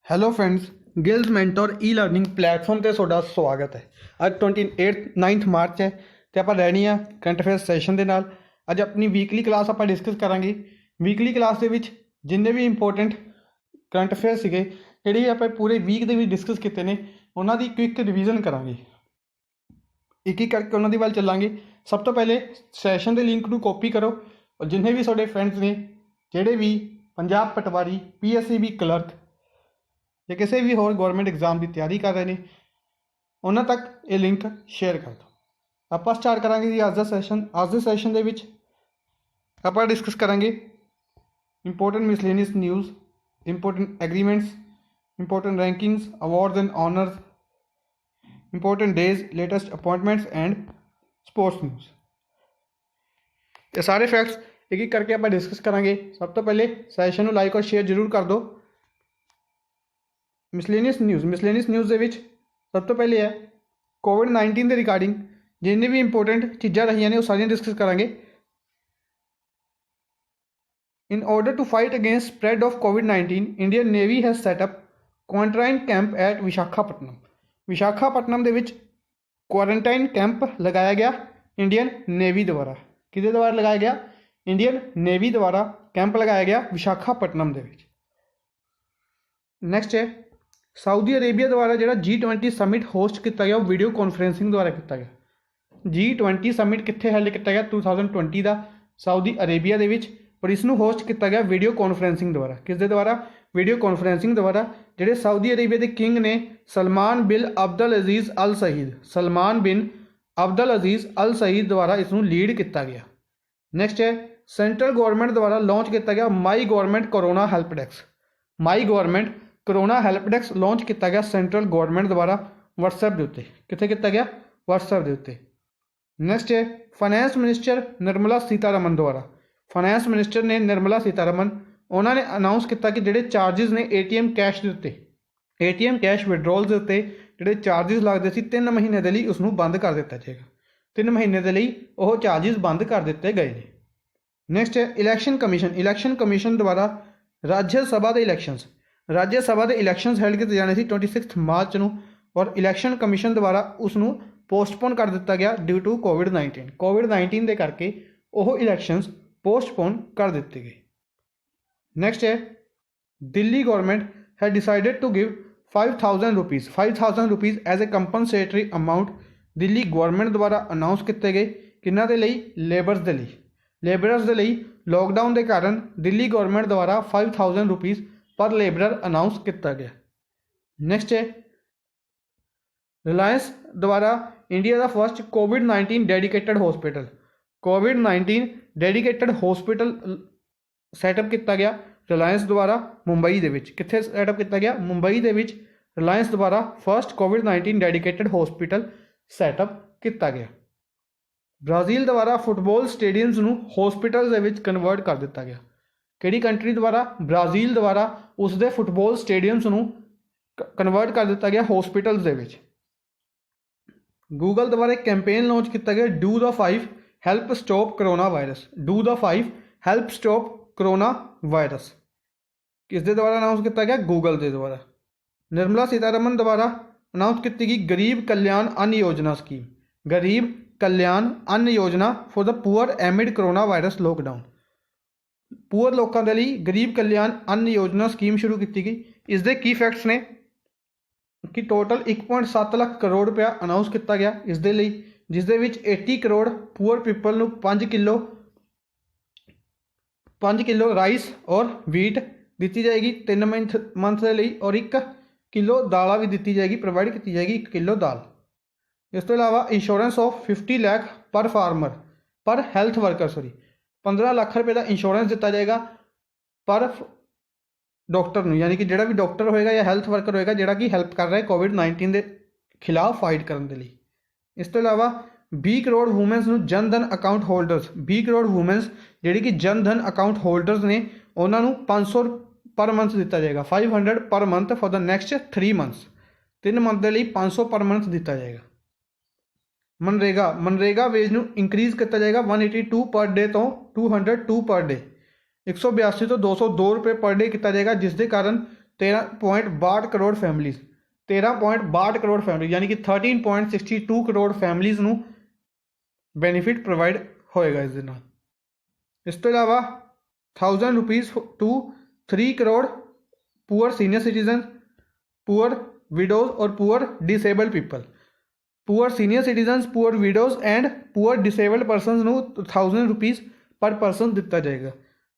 Hello friends, Giles mentor ਈ learning platform ਤੇ ਤੁਹਾਡਾ ਸਵਾਗਤ ਹੈ। ਅੱਜ 28 9 ਮਾਰਚ ਹੈ ਤੇ ਆਪਾਂ ਰਹਿਣੀ ਆ ਕਰੰਟ ਅਫੇਅਰਸ ਸੈਸ਼ਨ ਦੇ ਨਾਲ। ਅੱਜ ਆਪਣੀ ਵੀਕਲੀ ਕਲਾਸ ਆਪਾਂ ਡਿਸਕਸ ਕਰਾਂਗੇ। ਵੀਕਲੀ ਕਲਾਸ ਦੇ ਵਿੱਚ ਜਿੰਨੇ ਵੀ ਇੰਪੋਰਟੈਂਟ ਕਰੰਟ ਅਫੇਅਰ ਸੀਗੇ ਜਿਹੜੇ ਆਪਾਂ ਪੂਰੇ ਵੀਕ ਦੇ ਵਿੱਚ ਡਿਸਕਸ ਕੀਤੇ ਨੇ ਉਹਨਾਂ ਦੀ ਕੁਇਕ ਰਿਵੀਜ਼ਨ ਕਰਾਂਗੇ। ਇੱਕ ਇੱਕ ਕਰਕੇ ਉਹਨਾਂ ਦੀ ਵੱਲ ਚੱਲਾਂਗੇ। ਸਭ ਤੋਂ ਪਹਿਲੇ ਸੈਸ਼ਨ ਦੇ ਲਿੰਕ ਨੂੰ ਕਾਪੀ ਕਰੋ ਔਰ ਜਿੰਨੇ ਵੀ ਤੁਹਾਡੇ ਫਰੈਂਡਸ ਨੇ ਜਿਹੜੇ ਵੀ ਪੰਜਾਬ ਪਟਵਾਰੀ PSCB ਕਲਰਕ ਜਾਂ ਕਿਸੇ ਵੀ ਹੋਰ ਗੌਰਮੈਂਟ ਐਗਜ਼ਾਮ ਦੀ ਤਿਆਰੀ ਕਰ ਰਹੇ ਨੇ ਉਹਨਾਂ ਤੱਕ ਇਹ ਲਿੰਕ ਸ਼ੇਅਰ ਕਰ ਦਿਓ। ਆਪਾਂ ਸਟਾਰਟ ਕਰਾਂਗੇ ਜੀ ਅੱਜ ਦਾ ਸੈਸ਼ਨ। ਅੱਜ ਦੇ ਸੈਸ਼ਨ ਦੇ ਵਿੱਚ ਆਪਾਂ ਡਿਸਕਸ ਕਰਾਂਗੇ important miscellaneous news, important agreements, important rankings, awards and honours, important days, latest appointments and sports news. ਇਹ ਸਾਰੇ ਫੈਕਟਸ ਇੱਕ ਇੱਕ ਕਰਕੇ ਆਪਾਂ ਡਿਸਕਸ ਕਰਾਂਗੇ। ਸਭ ਤੋਂ ਪਹਿਲੇ ਸੈਸ਼ਨ ਨੂੰ ਲਾਈਕ ਔਰ ਸ਼ੇਅਰ ਜ਼ਰੂਰ ਕਰ ਦਿਓ। ਮਿਸਲੇਨੀਅਸ ਨਿਊਜ਼ ਦੇ ਵਿੱਚ ਸਭ ਤੋਂ ਪਹਿਲੇ ਹੈ ਕੋਵਿਡ-19 ਦੇ ਰਿਗਾਰਡਿੰਗ ਜਿੰਨੇ ਵੀ ਇੰਪੋਰਟੈਂਟ ਚੀਜ਼ਾਂ ਰਹੀਆਂ ਨੇ ਉਹ ਸਾਰੀਆਂ ਡਿਸਕਸ ਕਰਾਂਗੇ। In order to fight against spread of COVID-19, Indian Navy has set up quarantine camp at Visakhapatnam. Visakhapatnam ਦੇ ਵਿੱਚ ਕੁਆਰੰਟਾਈਨ ਕੈਂਪ ਲਗਾਇਆ ਗਿਆ ਇੰਡੀਅਨ ਨੇਵੀ ਦੁਆਰਾ। ਕਿਹਦੇ ਦੁਆਰਾ ਲਗਾਇਆ ਗਿਆ? ਇੰਡੀਅਨ ਨੇਵੀ ਦੁਆਰਾ ਕੈਂਪ ਲਗਾਇਆ ਗਿਆ ਵਿਸ਼ਾਖਾਪਟਨਮ ਦੇ ਵਿੱਚ। ਨੈਕਸਟ ਹੈ ਸਾਊਦੀ ਅਰੇਬੀਆ ਦੁਆਰਾ ਜਿਹੜਾ G20 ਸਮਿਟ ਹੋਸਟ ਕੀਤਾ ਗਿਆ ਉਹ ਵੀਡੀਓ ਕਾਨਫਰੰਸਿੰਗ ਦੁਆਰਾ ਕੀਤਾ ਗਿਆ। G20 ਸਮਿਟ ਕਿੱਥੇ ਹੈਲਡ ਕੀਤਾ ਗਿਆ? 2020 ਦਾ ਸਾਊਦੀ ਅਰੇਬੀਆ ਦੇ ਵਿੱਚ, ਪਰ ਇਸ ਨੂੰ ਹੋਸਟ ਕੀਤਾ ਗਿਆ ਵੀਡੀਓ ਕਾਨਫਰੰਸਿੰਗ ਦੁਆਰਾ। ਕਿਸ ਦੇ ਦੁਆਰਾ? ਵੀਡੀਓ ਕਾਨਫਰੰਸਿੰਗ ਦੁਆਰਾ। ਜਿਹੜੇ ਸਾਊਦੀ ਅਰੇਬੀਆ ਦੇ ਕਿੰਗ ਨੇ ਸਲਮਾਨ ਬਿਨ ਅਬਦੁਲ ਅਜ਼ੀਜ਼ ਅਲ ਸਈਦ ਦੁਆਰਾ ਇਸ ਨੂੰ ਲੀਡ ਕੀਤਾ ਗਿਆ। ਨੈਕਸਟ ਹੈ ਸੈਂਟਰਲ ਗੌਰਮੈਂਟ ਦੁਆਰਾ ਲਾਂਚ ਕੀਤਾ ਗਿਆ my government corona help desk. My government corona help desk launch ਕੀਤਾ ਗਿਆ ਸੈਂਟਰਲ ਗੌਰਮੈਂਟ ਦੁਆਰਾ WhatsApp ਦੇ ਉੱਤੇ। ਕਿੱਥੇ ਕੀਤਾ ਗਿਆ? WhatsApp ਦੇ ਉੱਤੇ। ਨੈਕਸਟ ਹੈ ਫਾਈਨੈਂਸ ਮਿਨਿਸਟਰ ਨਿਰਮਲਾ ਸੀਤਾਰਮਨ ਦੁਆਰਾ। ਫਾਈਨੈਂਸ ਮਿਨਿਸਟਰ ਨੇ ਨਿਰਮਲਾ ਸੀਤਾਰਮਨ ਉਹਨਾਂ ਨੇ ਅਨਾਊਂਸ ਕੀਤਾ ਕਿ ਜਿਹੜੇ ਚਾਰਜਿਸ ਨੇ ATM ਕੈਸ਼ ਦੇ ਉੱਤੇ, ATM ਕੈਸ਼ ਵਿਡਰੋਲ ਦੇ ਉੱਤੇ ਜਿਹੜੇ ਚਾਰਜਿਸ ਲੱਗਦੇ ਸੀ 3 ਮਹੀਨੇ ਦੇ ਲਈ ਉਸ ਨੂੰ ਬੰਦ ਕਰ ਦਿੱਤਾ ਜਾਏਗਾ। 3 ਮਹੀਨੇ ਦੇ ਲਈ ਉਹ ਚਾਰਜਿਸ ਬੰਦ ਕਰ ਦਿੱਤੇ ਗਏ ਨੇ। ਨੈਕਸਟ ਹੈ ਇਲੈਕਸ਼ਨ ਕਮਿਸ਼ਨ ਦੁਆਰਾ ਰਾਜ ਸਭਾ ਦੇ ਇਲੈਕਸ਼ਨਸ ਹੈਲਡ ਕੀਤੇ ਜਾਣੇ ਸੀ 26 ਮਾਰਚ ਨੂੰ ਔਰ ਇਲੈਕਸ਼ਨ ਕਮਿਸ਼ਨ ਦੁਆਰਾ ਉਸ ਨੂੰ ਪੋਸਟਪੋਨ ਕਰ ਦਿੱਤਾ ਗਿਆ ਡਿਊ ਟੂ ਕੋਵਿਡ-19 ਦੇ ਕਰਕੇ ਉਹ ਇਲੈਕਸ਼ਨਸ ਪੋਸਟਪੋਨ ਕਰ ਦਿੱਤੇ ਗਏ। ਨੈਕਸਟ ਹੈ ਦਿੱਲੀ ਗੌਰਮੈਂਟ ਹੈ decided to give 5000 rupees as a compensatory amount. Delhi government ਦੁਆਰਾ ਅਨਾਊਂਸ ਕੀਤੇ ਗਏ ਕਿਹਨਾਂ ਦੇ ਲਈ? ਲੇਬਰਰਸ ਦੇ ਲਈ। ਲੋਕਡਾਊਨ ਦੇ ਕਾਰਨ ਦਿੱਲੀ ਗੌਰਮੈਂਟ ਦੁਆਰਾ 5000 ਰੁਪੀਜ਼ ਪਰ ਲੇਬਰਰ ਅਨਾਊਂਸ ਕੀਤਾ ਗਿਆ। ਨੈਕਸਟ ਹੈ ਰਿਲਾਇੰਸ ਦੁਆਰਾ ਇੰਡੀਆ ਦਾ ਫਸਟ ਕੋਵਿਡ-19 ਡੈਡੀਕੇਟਡ ਹੋਸਪਿਟਲ ਸੈਟਅਪ ਕੀਤਾ ਗਿਆ ਰਿਲਾਇੰਸ ਦੁਆਰਾ ਮੁੰਬਈ ਦੇ ਵਿੱਚ। ਕਿੱਥੇ ਸੈਟਅਪ ਕੀਤਾ ਗਿਆ? ਮੁੰਬਈ ਦੇ ਵਿੱਚ ਰਿਲਾਇੰਸ ਦੁਆਰਾ ਫਸਟ ਕੋਵਿਡ-19 ਡੈਡੀਕੇਟਡ ਹੋਸਪਿਟਲ ਸੈਟਅਪ ਕੀਤਾ ਗਿਆ। ਬ੍ਰਾਜ਼ੀਲ ਦੁਆਰਾ ਫੁੱਟਬਾਲ ਸਟੇਡੀਅਮਸ ਨੂੰ ਹੋਸਪਿਟਲ ਦੇ ਵਿੱਚ ਕਨਵਰਟ ਕਰ ਦਿੱਤਾ ਗਿਆ। ਕਿਹੜੀ ਕੰਟਰੀ ਦੁਆਰਾ? ਬ੍ਰਾਜ਼ੀਲ ਦੁਆਰਾ ਉਸ ਦੇ ਫੁੱਟਬਾਲ ਸਟੇਡੀਅਮਸ ਨੂੰ ਕਨਵਰਟ ਕਰ ਦਿੱਤਾ ਗਿਆ ਹੋਸਪਿਟਲਸ ਦੇ ਵਿੱਚ। ਗੂਗਲ ਦੁਆਰਾ ਇੱਕ ਕੈਂਪੇਨ ਲਾਂਚ ਕੀਤਾ ਗਿਆ do the 5 help stop corona virus. ਕਿਸ ਦੇ ਦੁਆਰਾ ਅਨਾਊਂਸ ਕੀਤਾ ਗਿਆ? ਗੂਗਲ ਦੇ ਦੁਆਰਾ। ਨਿਰਮਲਾ ਸੀਤਾਰਮਨ ਦੁਆਰਾ ਅਨਾਊਂਸ ਕੀਤੀ ਗਈ ਗਰੀਬ ਕਲਿਆਣ ਅੰਨ ਯੋਜਨਾ for the poor एमिड corona virus lockdown. Poor ਲੋਕਾਂ ਦੇ ਲਈ ਗਰੀਬ ਕਲਿਆਣ ਅੰਨ ਯੋਜਨਾ ਸਕੀਮ ਸ਼ੁਰੂ ਕੀਤੀ ਗਈ। ਇਸ ਦੇ ਕੀ ਫੈਕਟਸ ਨੇ ਕਿ ਟੋਟਲ 1.7 ਲੱਖ ਕਰੋੜ ਰੁਪਇਆ ਅਨਾਊਂਸ ਕੀਤਾ ਗਿਆ ਇਸ ਦੇ ਲਈ, ਜਿਸ ਦੇ ਵਿੱਚ 80 ਕਰੋੜ ਪੂਅਰ ਪੀਪਲ ਨੂੰ 5 ਕਿਲੋ ਰਾਈਸ ਔਰ ਵੀਟ ਦਿੱਤੀ ਜਾਏਗੀ 3 ਮੰਥ ਦੇ ਲਈ ਔਰ 1 ਕਿਲੋ ਦਾਲਾਂ ਵੀ ਦਿੱਤੀ ਜਾਏਗੀ, ਪ੍ਰੋਵਾਈਡ ਕੀਤੀ ਜਾਏਗੀ 1 ਕਿਲੋ ਦਾਲ। ਇਸ ਤੋਂ ਇਲਾਵਾ ਇੰਸ਼ੋਰੈਂਸ ਆਫ 50 ਲੱਖ ਪਰ ਹੈਲਥ ਵਰਕਰ 15 ਲੱਖ ਰੁਪਏ ਦਾ ਇੰਸ਼ੋਰੈਂਸ ਦਿੱਤਾ ਜਾਏਗਾ ਪਰ ਡਾਕਟਰ ਨੂੰ, ਯਾਨੀ ਕਿ ਜਿਹੜਾ ਵੀ ਡਾਕਟਰ ਹੋਏਗਾ ਜਾਂ ਹੈਲਥ ਵਰਕਰ ਹੋਏਗਾ ਜਿਹੜਾ ਕਿ ਹੈਲਪ ਕਰ ਰਿਹਾ ਕੋਵਿਡ-19 ਦੇ ਖਿਲਾਫ ਫਾਈਟ ਕਰਨ ਦੇ ਲਈ। ਇਸ ਤੋਂ ਇਲਾਵਾ 20 ਕਰੋੜ ਵੂਮੈਨਸ ਨੂੰ Jan Dhan account holders, 20 crore womens ਜਿਹੜੀ ਕਿ ਜਨਧਨ ਅਕਾਊਂਟ ਹੋਲਡਰਸ ਨੇ ਉਹਨਾਂ ਨੂੰ 500 ਪਰ ਮੰਥ ਦਿੱਤਾ ਜਾਏਗਾ। 500 per month for the next 3 months. 3 month ਦੇ ਲਈ 500 ਪਰ ਮੰਥ ਦਿੱਤਾ ਜਾਏਗਾ। ਮਨਰੇਗਾ ਵੇਜ ਨੂੰ ਇੰਕਰੀਜ਼ ਕੀਤਾ ਜਾਏਗਾ 182 ਪਰ ਡੇ ਤੋਂ 202 ਪਰ ਡੇ। 182 ਤੋਂ 202 ਰੁਪਏ ਪਰ ਡੇ ਕੀਤਾ ਜਾਏਗਾ, ਜਿਸ ਦੇ ਕਾਰਨ 13.62 करोड़ फैमिलीज़ 13.62 करोड़ फैमिली यानी कि 13.62 करोड़ फैमिलीज़ ਨੂੰ बेनीफिट प्रोवाइड होएगा इस दिन। इस तो इलावा 1000 rupees to 3 crore poor senior citizen, poor widows और poor disabled people. Poor senior citizen, poor widows and poor disabled persons ਨੂੰ 1000 रुपीज़ पर परसन ਦਿੱਤਾ ਜਾਏਗਾ।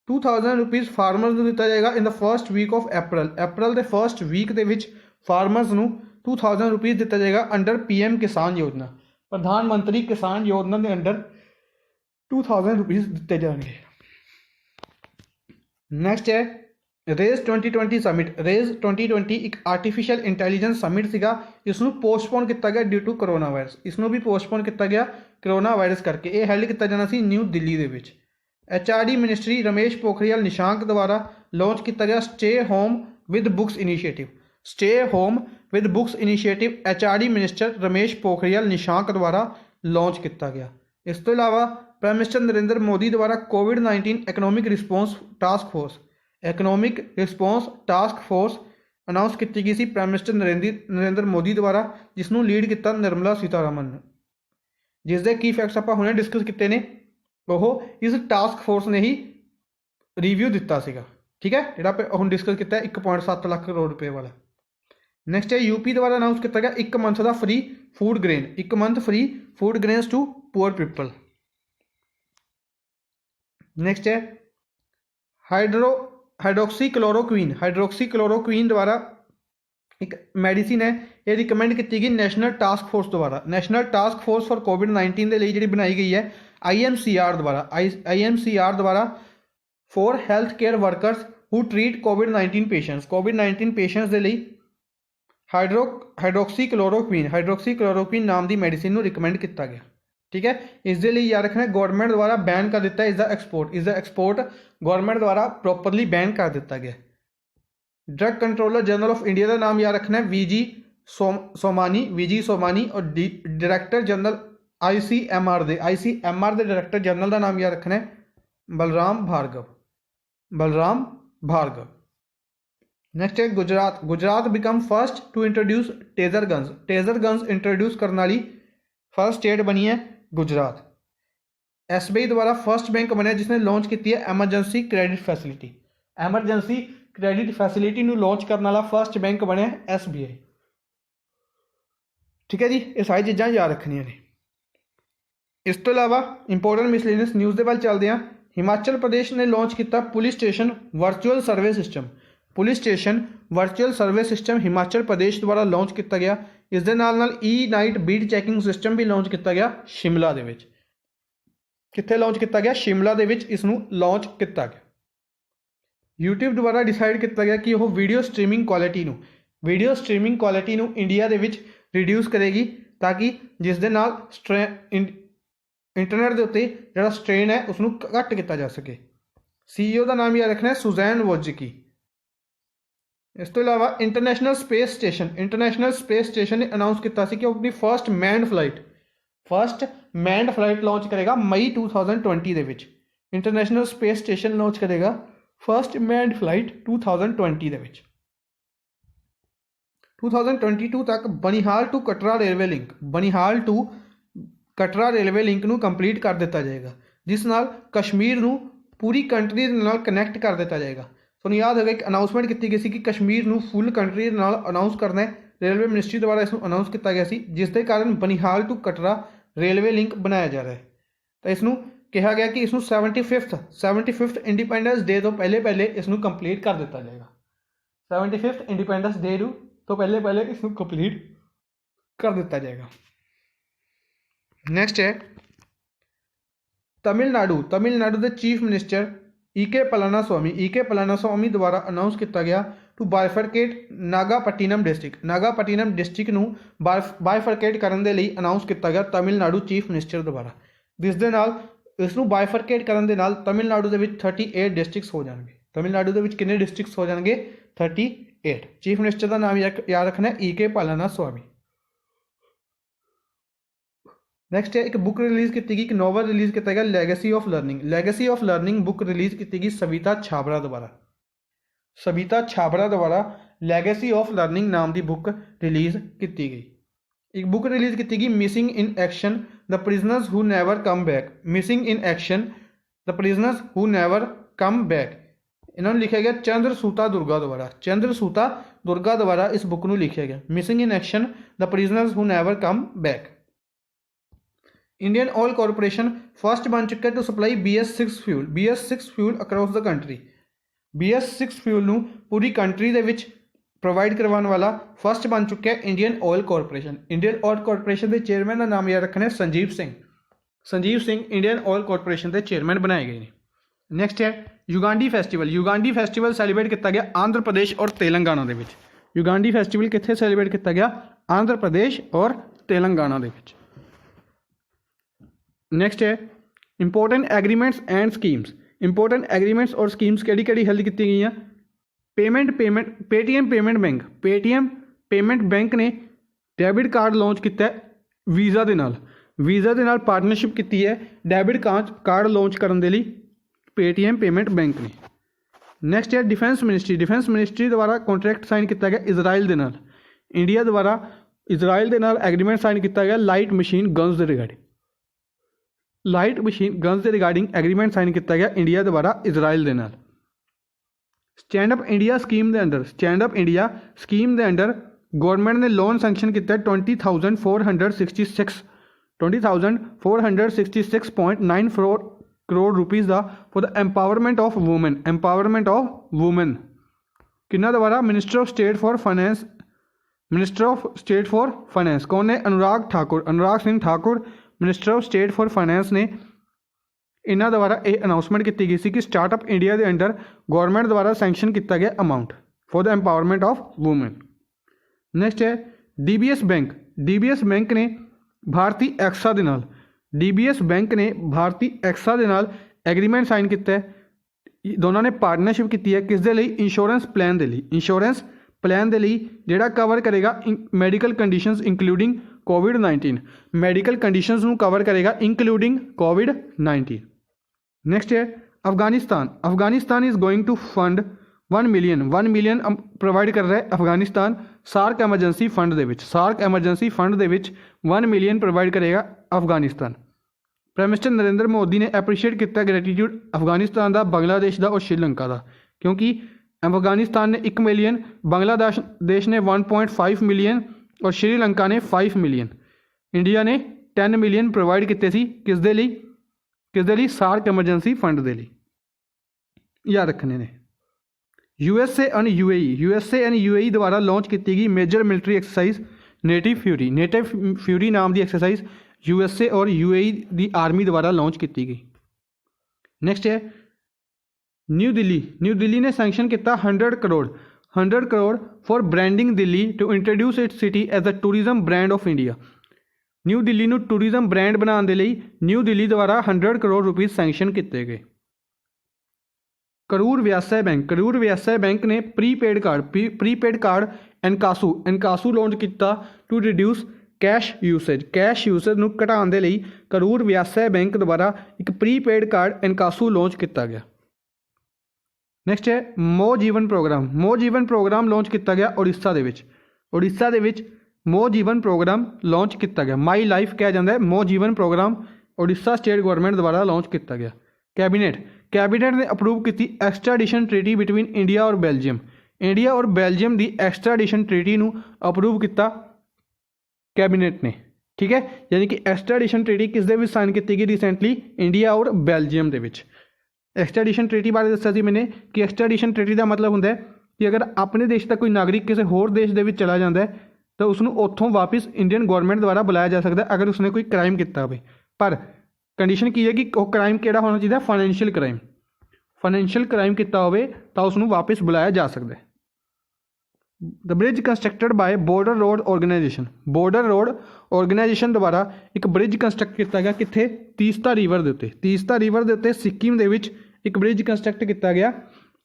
2000 रुपीज़ फार्मर्स ਨੂੰ ਦਿੱਤਾ ਜਾਏਗਾ in the first week of April के फर्स्ट वीक ਦੇ ਵਿੱਚ फार्मर्स ਨੂੰ 2000 रुपीज़ ਦਿੱਤਾ ਜਾਏਗਾ अंडर PM किसान योजना, प्रधानमंत्री किसान योजना के अंडर 2000 रुपीज़ ਦਿੱਤੇ ਜਾਣਗੇ। नैक्सट है रेज 2020 समिट। रेज 2020 एक आर्टिफिशियल इंटैलीजेंस समिट ਸੀਗਾ, इसनू पोस्टपोन किया गया ड्यू टू करोना वायरस। इसनू भी पोस्टपोन किया गया करोना वायरस करके। ये हैल्ड किया जाना सी न्यू दिल्ली ਦੇ ਵਿੱਚ। HRD मिनिस्ट्री रमेश पोखरियाल निशांक द्वारा लॉन्च किया गया stay home with books initiative. Stay home with books initiative HRD minister Ramesh Pokhriyal Nishank द्वारा लॉन्च किया गया। इस तो इलावा प्राइम मिनिस्टर नरेंद्र मोदी द्वारा कोविड-19 economic response task force announce की गई सी प्राइम मिनिस्टर नरेंद्र मोदी द्वारा, जिसनों लीड किया निर्मला सीतारमन ने। जिसके की फैक्ट्स आप हुणे डिस्कस किए ने, वो इस टास्क फोर्स ने ही रिव्यू दिता सीगा। ठीक है, जो हम डिस्कस किया 1.7 लाख करोड़ रुपए वाला। नैक्सट है यूपी द्वारा अनाउंस किया गया 1 मंथ का free food grain, 1 month free food grains to poor people. Next है हाइड्रोक्सीक्लोरोक्वीन द्वारा एक मेडिसिन है, ये रिकमेंड की गई नेशनल टास्क फोर्स द्वारा। नेशनल टास्क फोर्स फॉर कोविड-19 के लिए जी बनाई गई है IMCR द्वारा for health care workers who treat कोविड-19 पेशेंट्स। कोविड-19 पेशेंट्स के लिए हाइड्रोक्सीक्लोरोक्वीन नाम की मेडिसिन रिकमेंड किया गया। ठीक है, इसके लिए याद रखना गवर्नमेंट द्वारा बैन कर दिता इसका एक्सपोर्ट गवर्नमेंट द्वारा प्रॉपरली बैन कर दिता गया। Drug controller general of India का नाम याद रखना है VG सोमानी और डायरैक्टर जनरल ICMR के डायरैक्टर जनरल का नाम याद रखना है बलराम भार्गव। नेक्स्ट है Gujarat become first to introduce taser guns introduce करने वाली फर्स्ट स्टेट बनी है गुजरात। SBI द्वारा फर्स्ट बैंक बनया जिसने लॉन्च की है एमरजेंसी क्रेडिट फैसिलिटी लॉन्च करने वाला फर्स्ट बैंक बनया SBI। ठीक है जी, ये सारी चीज़ां याद रखनियां ने। इस तो इलावा इंपोर्टेंट मिसलेनियस न्यूज़ के वाल चलते हैं। हिमाचल प्रदेश ने लॉन्च किया पुलिस स्टेशन वर्चुअल सर्वे सिस्टम हिमाचल प्रदेश द्वारा लॉन्च किया गया। इस दे नाल नाइट बीट चैकिंग सिस्टम भी लॉन्च किया गया शिमला दे विच। कित्थे लॉन्च किया गया? शिमला दे विच इसनूं लॉन्च किया गया। यूट्यूब द्वारा डिसाइड किया गया कि वह video streaming quality India they which reduce करेगी, ताकि जिस दे नाल इंटरनेट के उत्ते जिहड़ा स्ट्रेन है उसनूं घट किया जा सके। CEO का नाम याद रखना है सुजैन वोज्की। इस तो इलावा इंटरनेशनल स्पेस स्टेशन ने अनाउंस किया कि वो अपनी फर्स्ट मैंड फ्लाइट लॉन्च करेगा मई 2020 के विच। इंटरनेशनल स्पेस स्टेशन लॉन्च करेगा फर्स्ट मैंड फ्लाइट 2020 के विच। 2022 तक Banihal to Katra railway link नूं कंप्लीट कर दिता जाएगा, जिस नाल कश्मीर नूं पूरी कंट्री दे नाल कनैक्ट कर दिता जाएगा। तुहानूं याद होगा एक अनाउंसमेंट की गई कि कश्मीर नूं फुल कंट्री दे नाल अनाउंस करना है। रेलवे मिनिस्ट्री द्वारा इसनूं अनाउंस किया गया सी, जिस दे कारण Banihal to Katra railway link बनाया जा रहा है। तो इसनूं कहा गया कि इसनूं 75th इंडिपेंडेंस डे तो पहले इसनूं कंप्लीट कर दिता जाएगा। 75th इंडिपेंडेंस डे तो पहले इसनूं कंप्लीट कर दिता जाएगा। नेक्स्ट है तमिलनाडु के चीफ मिनिस्टर EK पलानास्वामी द्वारा अनाउंस किया गया टू बाइफरकेट नागापट्टिनम डिस्ट्रिक्ट नूं बाइफरकेट करने के लिए अनाउंस किया गया तमिलनाडु चीफ मिनिस्टर द्वारा। जिस दे नाल इसनूं बाइफरकेट करने के नाल तमिलनाडु के 38 डिस्ट्रिक्ट्स हो जाएंगे। तमिलनाडु के कितने डिस्ट्रिक्ट्स हो जाएंगे? 38। चीफ मिनिस्टर का नाम याद रखना है EK पलानास्वामी। नैक्सट है एक बुक रिलीज़ की गई, एक नॉवल रिलीज़ किया गया legacy of learning book release की गई सविता छाबड़ा द्वारा ਲੈਗੇਸੀ ਆਫ ਲਰਨਿੰਗ ਨਾਮ ਦੀ ਬੁੱਕ ਰਿਲੀਜ਼ ਕੀਤੀ ਗਈ। ਇੱਕ ਬੁੱਕ ਰਿਲੀਜ਼ ਕੀਤੀ ਗਈ missing in Action the Prisoners Who Never Come back. Missing in Action the Prisoners Who Never Come back. ਇਹਨਾਂ ਨੂੰ ਲਿਖਿਆ ਗਿਆ ਚੰਦਰਸੂਤਾ ਦੁਰਗਾ ਦੁਆਰਾ। ਚੰਦਰਸੂਤਾ ਦੁਰਗਾ ਦੁਆਰਾ ਇਸ ਬੁੱਕ ਨੂੰ ਲਿਖਿਆ ਗਿਆ। Missing in Action the Prisoners Who Never Come Back. Indian Oil Corporation first ਬਣ ਚੁੱਕਾ to supply BS6 fuel. BS6 fuel across the country. BS6 fuel ਨੂੰ ਪੂਰੀ ਕੰਟਰੀ ਦੇ ਵਿੱਚ ਪ੍ਰੋਵਾਈਡ ਕਰਵਾਉਣ ਵਾਲਾ ਫਸਟ ਬਣ ਚੁੱਕਿਆ Indian Oil corporation. Indian Oil corporation ਦੇ ਚੇਅਰਮੈਨ ਦਾ ਨਾਮ ਯਾਦ ਰੱਖਣਾ Sanjeev Singh. Sanjeev Singh Indian Oil corporation ਦੇ ਚੇਅਰਮੈਨ ਬਣਾਏ ਗਏ ਨੇ। ਨੈਕਸਟ ਹੈ ਯੁਗਾਂਡੀ ਫੈਸਟੀਵਲ। ਯੁਗਾਂਡੀ ਫੈਸਟੀਵਲ ਸੈਲੀਬ੍ਰੇਟ ਕੀਤਾ ਗਿਆ ਆਂਧਰ ਪ੍ਰਦੇਸ਼ ਔਰ ਤੇਲੰਗਾਨਾ ਦੇ ਵਿੱਚ। ਯੁਗਾਂਡੀ ਫੈਸਟੀਵਲ ਕਿੱਥੇ ਸੈਲੀਬ੍ਰੇਟ ਕੀਤਾ ਗਿਆ? ਆਂਧਰ ਪ੍ਰਦੇਸ਼ ਔਰ ਤੇਲੰਗਾਨਾ ਦੇ ਵਿੱਚ। ਨੈਕਸਟ ਹੈ important agreements and schemes. Important agreements ਔਰ ਸਕੀਮਸ ਕਿਹੜੀ ਕਿਹੜੀ ਹੱਲ ਕੀਤੀ ਗਈਆਂ? Paytm payment bank. Paytm payment bank ਨੇ ਡੈਬਿਟ ਕਾਰਡ ਲਾਂਚ ਕੀਤਾ ਵੀਜ਼ਾ ਦੇ ਨਾਲ। ਵੀਜ਼ਾ ਦੇ ਨਾਲ ਪਾਰਟਨਰਸ਼ਿਪ ਕੀਤੀ ਹੈ ਡੈਬਿਟ ਕਾਰਡ ਲਾਂਚ ਕਰਨ ਦੇ ਲਈ ਪੇਟੀਐਮ ਪੇਮੈਂਟ ਬੈਂਕ ਨੇ। ਨੈਕਸਟ ਹੈ ਡਿਫੈਂਸ ਮਿਨਿਸਟਰੀ। ਡਿਫੈਂਸ ਮਿਨਿਸਟਰੀ ਦੁਆਰਾ ਕੰਟਰੈਕਟ ਸਾਈਨ ਕੀਤਾ ਗਿਆ ਇਜ਼ਰਾਈਲ ਦੇ ਨਾਲ। ਇੰਡੀਆ ਦੁਆਰਾ ਇਜ਼ਰਾਈਲ ਦੇ ਨਾਲ ਐਗਰੀਮੈਂਟ ਸਾਈਨ ਕੀਤਾ ਗਿਆ ਲਾਈਟ ਮਸ਼ੀਨ ਗਨਸ ਦੇ ਰਿਗਾਰਡਿੰਗ। ਲਾਈਟ ਮਸ਼ੀਨ ਗਨਸ ਦੇ ਰਿਗਾਰਡਿੰਗ ਐਗਰੀਮੈਂਟ ਸਾਈਨ ਕੀਤਾ ਗਿਆ ਇੰਡੀਆ ਦੁਆਰਾ ਇਜ਼ਰਾਈਲ ਦੇ ਨਾਲ। ਸਟੈਂਡ ਅਪ ਇੰਡੀਆ ਸਕੀਮ ਦੇ ਅੰਡਰ ਗੌਰਮੈਂਟ ਨੇ ਲੋਨ ਸੈਂਕਸ਼ਨ ਕੀਤਾ 20,466.94 ਕਰੋੜ ਰੁਪੀਜ਼ ਦਾ for the empowerment of women. Empowerment of women किन्ना द्वारा? Minister of state for finance. Minister of state for finance कौन ने? Anurag Thakur. Anurag Singh Thakur minister of state for finance ने इन्हों द्वारा ये अनाउंसमेंट की गई कि स्टार्टअप इंडिया के अंडर गौरमेंट द्वारा सैंक्शन किया गया amount for the empowerment of women. Next है DBS बैंक। DBS बैंक ने भारती एक्सा के नाल DBS बैंक ने भारती एक्सा के नाल एग्रीमेंट साइन किया है। दोनों ने पार्टनरशिप की है किस दे लई? इंश्योरेंस प्लान के लिए। इंश्योरेंस प्लान के लिए जिहड़ा कवर करेगा medical conditions including COVID-19। Medical conditions नूं कवर करेगा इंक्लूडिंग COVID-19। नैक्सट है Afghanistan. Afghanistan is going to fund 1 million provide कर रहा है अफगानिस्तान सार्क एमरजेंसी फंड दे विच। सार्क एमरजेंसी फंड दे विच 1 मिलियन प्रोवाइड करेगा अफगानिस्तान। प्राइम मिनिस्टर नरेंद्र मोदी ने एप्रीशिएट किया ग्रैटिट्यूड अफगानिस्तान का, बांग्लादेश का और श्रीलंका का, क्योंकि अफगानिस्तान ने 1 मिलियन, बांग्लादेश ने 1.5 मिलियन और श्रीलंका ने 5 मिलियन। इंडिया ने 10 मिलियन प्रोवाइड किए सी किस दे लिए? सार्क एमरजेंसी फंड दे लिए। याद रखने ने। USA एंड UAE द्वारा लॉन्च की गई major military exercise native fury. Native fury नाम की एक्सरसाइज USA और UAE की आर्मी द्वारा लॉन्च की गई। नैक्सट है न्यू दिल्ली ने सैंक्शन किया 100 crore for branding Delhi to introduce its city as the tourism brand of India. New Delhi को टूरिज्म ब्रांड बनाने के लिए न्यू दिल्ली द्वारा 100 करोड़ रुपीज़ सैंक्शन किए गए। करूर व्यवसाय बैंक ने प्रीपेड कार्ड एनकासू लॉन्च किया टू रिड्यूस कैश यूसेज नूं घटाउण दे लई करूर व्यवसाय बैंक द्वारा एक प्रीपेड कार्ड एनकासू लॉन्च किया गया। नैक्सट है मो जीवन प्रोग्राम लॉन्च किया गया उड़ीसा दे विच मो जीवन प्रोग्राम लॉन्च किया गया। माई लाइफ कहा जाता है मो जीवन प्रोग्राम उड़ीसा स्टेट गवर्नमेंट द्वारा लॉन्च किया गया। कैबिनेट ने अप्रूव की एक्सट्राडिशन ट्रीटी बिटवीन इंडिया और बेल्जियम की एक्सट्राडिशन ट्रीटी नूं अप्रूव किया कैबिनेट ने। ठीक है, यानी कि एक्सट्राडिशन ट्रीटी किस दे विच साइन की गई रिसेंटली? इंडिया और बेल्जियम के विच। एक्सट्राडिशन ट्रीटी बारे दस्सिया सी मैंने कि एक्सट्राडिशन ट्रीटी का मतलब होंदा है कि अगर अपने देश का कोई नागरिक किसी होर देश दे विच चला जाता है तो उसनूं उत्थों वापस इंडियन गवर्नमेंट द्वारा बुलाया जा सकता है अगर उसने कोई क्राइम किया हो। पर कंडीशन की है कि वह क्राइम किहड़ा होना चाहिए? फाइनैंशियल क्राइम किया हो तो उसनूं वापस बुलाया जा सकता है। The bridge constructed by border road organisation द्वारा एक ब्रिज कंस्ट्रक्ट किया गया कित्थे? तीस्ता रिवर के उत्ते सिक्किम दे विच एक ब्रिज कंस्ट्रक्ट किया गया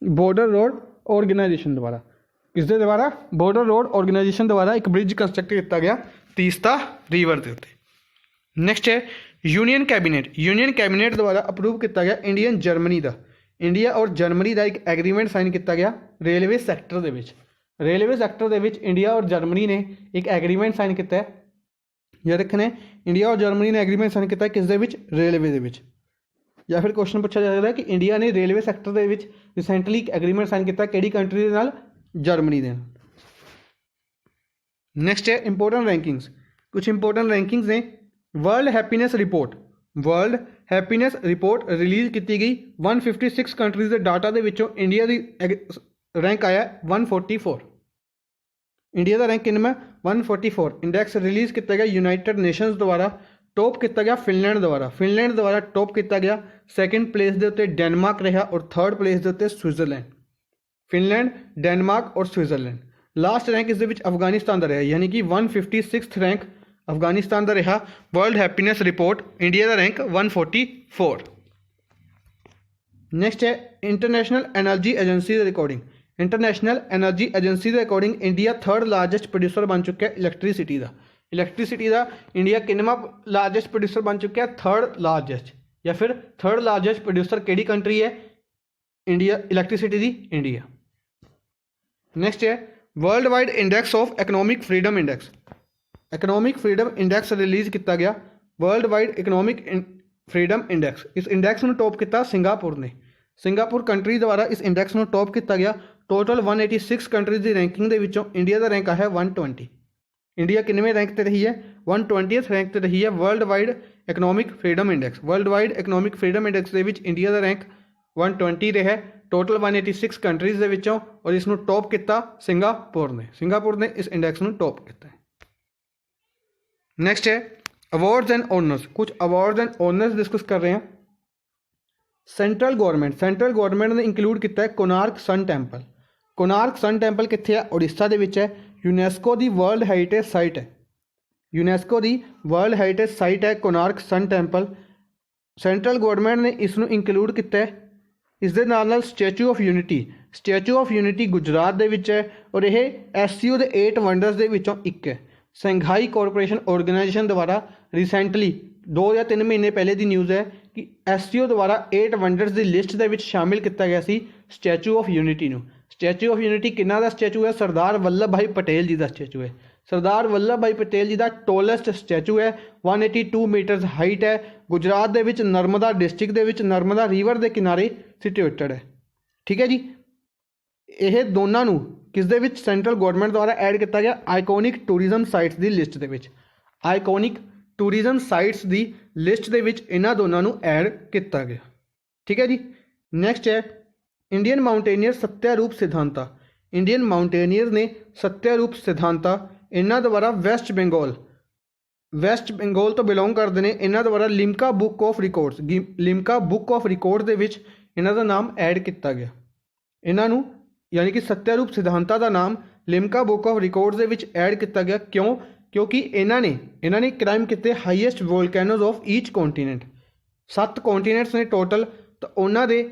बॉर्डर रोड ऑर्गेनाइजेशन द्वारा। किसके द्वारा? बॉर्डर रोड ऑर्गेनाइजेशन द्वारा एक ब्रिज कंस्ट्रक्ट किया गया तीस्ता रिवर के उत्ते। नैक्सट है यूनियन कैबिनेट द्वारा अप्रूव किया गया इंडिया और जर्मनी का एक एग्रीमेंट साइन किया गया रेलवे सैक्टर के विच। रेलवे सैक्टर ਦੇ ਵਿੱਚ ਇੰਡੀਆ ਔਰ ਜਰਮਨੀ ਨੇ ਇੱਕ ਐਗਰੀਮੈਂਟ ਸਾਈਨ ਕੀਤਾ ਹੈ। ਯਾਦ ਰੱਖਣਾ, ਇੰਡੀਆ ਔਰ ਜਰਮਨੀ ਨੇ ਐਗਰੀਮੈਂਟ ਸਾਈਨ ਕੀਤਾ ਕਿਸ ਦੇ ਵਿੱਚ? ਰੇਲਵੇ ਦੇ ਵਿੱਚ। ਜਾਂ ਫਿਰ ਕੁਐਸਚਨ ਪੁੱਛਿਆ ਜਾ ਸਕਦਾ ਕਿ ਇੰਡੀਆ ਨੇ ਰੇਲਵੇ ਸੈਕਟਰ ਦੇ ਵਿੱਚ ਰਿਸੈਂਟਲੀ ਇੱਕ ਐਗਰੀਮੈਂਟ ਸਾਈਨ ਕੀਤਾ ਕਿਹੜੀ ਕੰਟਰੀ ਦੇ ਨਾਲ? ਜਰਮਨੀ ਦੇ ਨਾਲ। ਨੈਕਸਟ ਹੈ ਇੰਪੋਰਟੈਂਟ ਰੈਂਕਿੰਗਸ। ਕੁਝ ਇੰਪੋਰਟੈਂਟ ਰੈਂਕਿੰਗਸ ਨੇ। World happiness report, world happiness report release ਕੀਤੀ ਗਈ 156 ਕੰਟਰੀਜ਼ ਦੇ ਡਾਟਾ ਦੇ ਵਿੱਚੋਂ ਇੰਡੀਆ ਦੀ ਰੈਂਕ ਆਇਆ 144। ਇੰਡੀਆ ਦਾ ਰੈਂਕ ਕਿੰਨਾ? 144। ਇੰਡੈਕਸ ਰਿਲੀਜ਼ ਕੀਤਾ ਗਿਆ ਯੂਨਾਈਟਿਡ ਨੇਸ਼ਨਸ ਦੁਆਰਾ। ਟੋਪ ਕੀਤਾ ਗਿਆ ਫਿਨਲੈਂਡ ਦੁਆਰਾ। ਫਿਨਲੈਂਡ ਦੁਆਰਾ ਟੋਪ ਕੀਤਾ ਗਿਆ। ਸੈਕਿੰਡ ਪਲੇਸ ਦੇ ਉੱਤੇ ਡੈਨਮਾਰਕ ਰਿਹਾ ਔਰ ਥਰਡ ਪਲੇਸ ਦੇ ਉੱਤੇ ਸਵਿਟਜ਼ਰਲੈਂਡ। ਫਿਨਲੈਂਡ, ਡੈਨਮਾਰਕ ਔਰ ਸਵਿਟਜ਼ਰਲੈਂਡ। ਲਾਸਟ ਰੈਂਕ ਇਸ ਦੇ ਵਿੱਚ ਅਫਗਾਨਿਸਤਾਨ ਦਾ ਰਿਹਾ, ਯਾਨੀ ਕਿ 156th ਰੈਂਕ ਅਫਗਾਨਿਸਤਾਨ ਦਾ ਰਿਹਾ। ਵਰਲਡ ਹੈਪੀਨੈਸ ਰਿਪੋਰਟ ਇੰਡੀਆ ਦਾ ਰੈਂਕ 144। ਨੈਕਸਟ ਹੈ ਇੰਟਰਨੈਸ਼ਨਲ ਐਨਰਜੀ ਏਜੰਸੀ ਦੇ ਅਕੋਰਡਿੰਗ। ਇੰਟਰਨੈਸ਼ਨਲ ਐਨਰਜੀ ਏਜੰਸੀ ਦੇ according India third largest producer ਬਣ ਚੁੱਕਿਆ ਇਲੈਕਟ੍ਰੀਸਿਟੀ ਦਾ। ਇਲੈਕਟ੍ਰੀਸਿਟੀ ਦਾ ਇੰਡੀਆ ਕਿੰਨਵਾਂ ਲਾਰਜੈਸਟ ਪ੍ਰੋਡਿਊਸਰ ਬਣ ਚੁੱਕਿਆ? Third largest. ਜਾਂ ਫਿਰ ਥਰਡ ਲਾਰਜੈਸਟ ਪ੍ਰੋਡਿਊਸਰ ਕਿਹੜੀ ਕੰਟਰੀ ਹੈ? ਇੰਡੀਆ। ਇਲੈਕਟ੍ਰੀਸਿਟੀ ਦੀ ਇੰਡੀਆ। ਨੈਕਸਟ ਹੈ world wide index of economic freedom index. Economic freedom index release ਕੀਤਾ ਗਿਆ। World wide economic freedom index. ਇਸ ਇੰਡੈਕਸ ਨੂੰ ਟੌਪ ਕੀਤਾ ਸਿੰਗਾਪੁਰ ਨੇ। ਸਿੰਗਾਪੁਰ ਕੰਟਰੀ ਦੁਆਰਾ ਇਸ ਇੰਡੈਕਸ ਨੂੰ ਟੌਪ ਕੀਤਾ ਗਿਆ। ਟੋਟਲ 186 ਕੰਟਰੀਜ਼ ਦੀ ਰੈਂਕਿੰਗ ਦੇ ਵਿੱਚੋਂ ਇੰਡੀਆ ਦਾ ਰੈਂਕ ਆਇਆ 120। ਇੰਡੀਆ ਕਿੰਨਵੇਂ ਰੈਂਕ ਤੇ ਰਹੀ ਹੈ? 120th ਰੈਂਕ ਤੇ ਰਹੀ ਹੈ world wide economic freedom index. World wide economic freedom index ਦੇ ਵਿੱਚ ਇੰਡੀਆ ਦਾ ਰੈਂਕ 120 ਰਿਹਾ ਟੋਟਲ 186 ਕੰਟਰੀਜ਼ ਦੇ ਵਿੱਚੋਂ, ਔਰ ਇਸ ਨੂੰ ਟੌਪ ਕੀਤਾ ਸਿੰਗਾਪੁਰ ਨੇ। ਸਿੰਗਾਪੁਰ ਨੇ ਇਸ ਇੰਡੈਕਸ ਨੂੰ ਟੌਪ ਕੀਤਾ। ਨੈਕਸਟ ਹੈ ਅਵਾਰਡਸ ਐਂਡ ਓਨਰਸ। ਕੁਝ ਅਵਾਰਡਸ ਐਂਡ ਓਨਰਸ ਡਿਸਕਸ ਕਰ ਰਹੇ ਹਾਂ। ਸੈਂਟਰਲ ਗੌਰਮੈਂਟ ਨੇ ਇੰਕਲੂਡ ਕੀਤਾ ਹੈ Konark sun temple. Konark sun temple ਕਿੱਥੇ ਹੈ? ਉੜੀਸਾ ਦੇ ਵਿੱਚ ਹੈ। ਯੂਨੈਸਕੋ ਦੀ ਵਰਲਡ ਹੈਰੀਟੇਜ ਸਾਈਟ ਹੈ। ਯੂਨੈਸਕੋ ਦੀ ਵਰਲਡ ਹੈਰੀਟੇਜ ਸਾਈਟ ਹੈ Konark sun temple. Central government ਨੇ ਇਸ ਨੂੰ ਇੰਕਲੂਡ ਕੀਤਾ ਹੈ। ਇਸ ਦੇ ਨਾਲ statue of unity. Statue of unity Gujarat ਦੇ ਵਿੱਚ ਹੈ ਔਰ ਇਹ SCO ਦੇ 8 ਵੰਡਰਸ ਦੇ ਵਿੱਚੋਂ ਇੱਕ ਹੈ। ਸੰਘਾਈ ਕੋਆਪਰੇਸ਼ਨ ਆਰਗੇਨਾਈਜੇਸ਼ਨ ਦੁਆਰਾ ਰੀਸੈਂਟਲੀ 2 ਜਾਂ 3 ਮਹੀਨੇ ਪਹਿਲੇ ਦੀ ਨਿਊਜ਼ ਹੈ ਕਿ SCO ਦੁਆਰਾ 8 ਵੰਡਰਸ ਦੀ ਲਿਸਟ ਦੇ ਵਿੱਚ ਸ਼ਾਮਿਲ ਕੀਤਾ ਗਿਆ ਸੀ ਸਟੈਚੂ ਆਫ ਯੂਨਿਟੀ ਨੂੰ। ਸਟੈਚੂ ਆਫ ਯੂਨਿਟੀ ਕਿਹਨਾਂ ਦਾ ਸਟੈਚੂ ਹੈ? ਸਰਦਾਰ ਵੱਲਭ ਭਾਈ ਪਟੇਲ ਜੀ ਦਾ ਸਟੈਚੂ ਹੈ। ਸਰਦਾਰ ਵੱਲਭ ਭਾਈ ਪਟੇਲ ਜੀ ਦਾ ਟੋਲੈਸਟ ਸਟੈਚੂ ਹੈ। 182 ਮੀਟਰਸ ਹਾਈਟ ਹੈ। ਗੁਜਰਾਤ ਦੇ ਵਿੱਚ ਨਰਮਦਾ ਡਿਸਟ੍ਰਿਕਟ ਦੇ ਵਿੱਚ ਨਰਮਦਾ ਰਿਵਰ ਦੇ ਕਿਨਾਰੇ ਸਿਚੁਏਟਡ ਹੈ। ਠੀਕ ਹੈ ਜੀ। ਇਹ ਦੋਨਾਂ ਨੂੰ ਕਿਸ ਦੇ ਵਿੱਚ? ਸੈਂਟਰਲ ਗੌਰਮੈਂਟ ਦੁਆਰਾ ਐਡ ਕੀਤਾ ਗਿਆ ਆਈਕੋਨਿਕ ਟੂਰਿਜ਼ਮ ਸਾਈਟਸ ਦੀ ਲਿਸਟ ਦੇ ਵਿੱਚ। ਆਈਕੋਨਿਕ ਟੂਰਿਜ਼ਮ ਸਾਈਟਸ ਦੀ ਲਿਸਟ ਦੇ ਵਿੱਚ ਇਹਨਾਂ ਦੋਨਾਂ ਨੂੰ ਐਡ ਕੀਤਾ ਗਿਆ। ਠੀਕ ਹੈ ਜੀ। ਨੈਕਸਟ ਹੈ ਇੰਡੀਅਨ ਮਾਊਂਟੇਨੀਅਰ ਸੱਤਿਆਰੂਪ ਸਿਧਾਂਤਾ। ਇੰਡੀਅਨ ਮਾਊਂਟੇਨੀਅਰ ਨੇ ਸੱਤਿਆਰੂਪ ਸਿਧਾਂਤਾ ਇਹਨਾਂ ਦੁਆਰਾ ਵੈਸਟ ਬੰਗਾਲ ਤੋਂ ਬਿਲੋਂਗ ਕਰਦੇ ਨੇ। ਇਹਨਾਂ ਦੁਆਰਾ ਲਿਮਕਾ ਬੁੱਕ ਆਫ ਰਿਕਾਰਡਸ ਦੇ ਵਿੱਚ ਇਹਨਾਂ ਦਾ ਨਾਮ ਐਡ ਕੀਤਾ ਗਿਆ। ਇਹਨਾਂ ਨੂੰ ਯਾਨੀ ਕਿ ਸੱਤਿਆਰੂਪ ਸਿਧਾਂਤਾ ਦਾ ਨਾਮ ਲਿਮਕਾ ਬੁੱਕ ਆਫ ਰਿਕਾਰਡਸ ਦੇ ਵਿੱਚ ਐਡ ਕੀਤਾ ਗਿਆ। ਕਿਉਂ? ਕਿਉਂਕਿ ਇਹਨਾਂ ਨੇ ਕ੍ਰਾਈਮ ਕੀਤੇ ਹਾਈਐਸਟ ਵੋਲਕੈਨੋਜ਼ ਆਫ ਈਚ ਕੌਂਟੀਨੈਂਟ। 7 ਕੌਂਟੀਨੈਂਟਸ ਨੇ ਟੋਟਲ, ਤਾਂ ਉਹਨਾਂ ਦੇ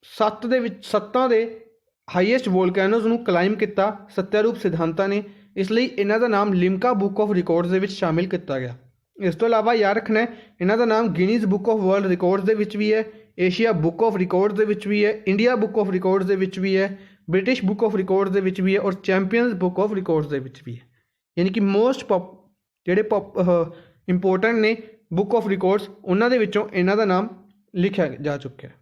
7 ਦੇ ਹਾਈਐਸਟ ਵੋਲਕੈਨੋਜ਼ ਨੂੰ ਕਲਾਈਮ ਕੀਤਾ ਸੱਤਿਆਰੂਪ ਸਿਧਾਂਤਾ ਨੇ। ਇਸ ਲਈ ਇਹਨਾਂ ਦਾ ਨਾਮ ਲਿਮਕਾ ਬੁੱਕ ਆਫ ਰਿਕਾਰਡਸ ਦੇ ਵਿੱਚ ਸ਼ਾਮਿਲ ਕੀਤਾ ਗਿਆ। ਇਸ ਤੋਂ ਇਲਾਵਾ ਯਾਦ ਰੱਖਣਾ ਇਹਨਾਂ ਦਾ ਨਾਮ Guinness book of world records ਦੇ ਵਿੱਚ ਵੀ ਹੈ, ਏਸ਼ੀਆ ਬੁੱਕ ਆਫ ਰਿਕਾਰਡਸ ਦੇ ਵਿੱਚ ਵੀ ਹੈ, ਇੰਡੀਆ ਬੁੱਕ ਆਫ ਰਿਕਾਰਡਸ ਦੇ ਵਿੱਚ ਵੀ ਹੈ, ਬ੍ਰਿਟਿਸ਼ ਬੁੱਕ ਆਫ ਰਿਕਾਰਡਸ ਦੇ ਵਿੱਚ ਵੀ ਹੈ ਔਰ ਚੈਂਪੀਅਨਸ ਬੁੱਕ ਆਫ ਰਿਕਾਰਡਸ ਦੇ ਵਿੱਚ ਵੀ ਹੈ। ਯਾਨੀ ਕਿ ਜਿਹੜੇ ਇੰਪੋਰਟੈਂਟ ਨੇ ਬੁੱਕ ਆਫ ਰਿਕਾਰਡਸ, ਉਹਨਾਂ ਦੇ ਵਿੱਚੋਂ ਇਹਨਾਂ ਦਾ ਨਾਮ ਲਿਖਿਆ ਜਾ ਚੁੱਕਿਆ ਹੈ।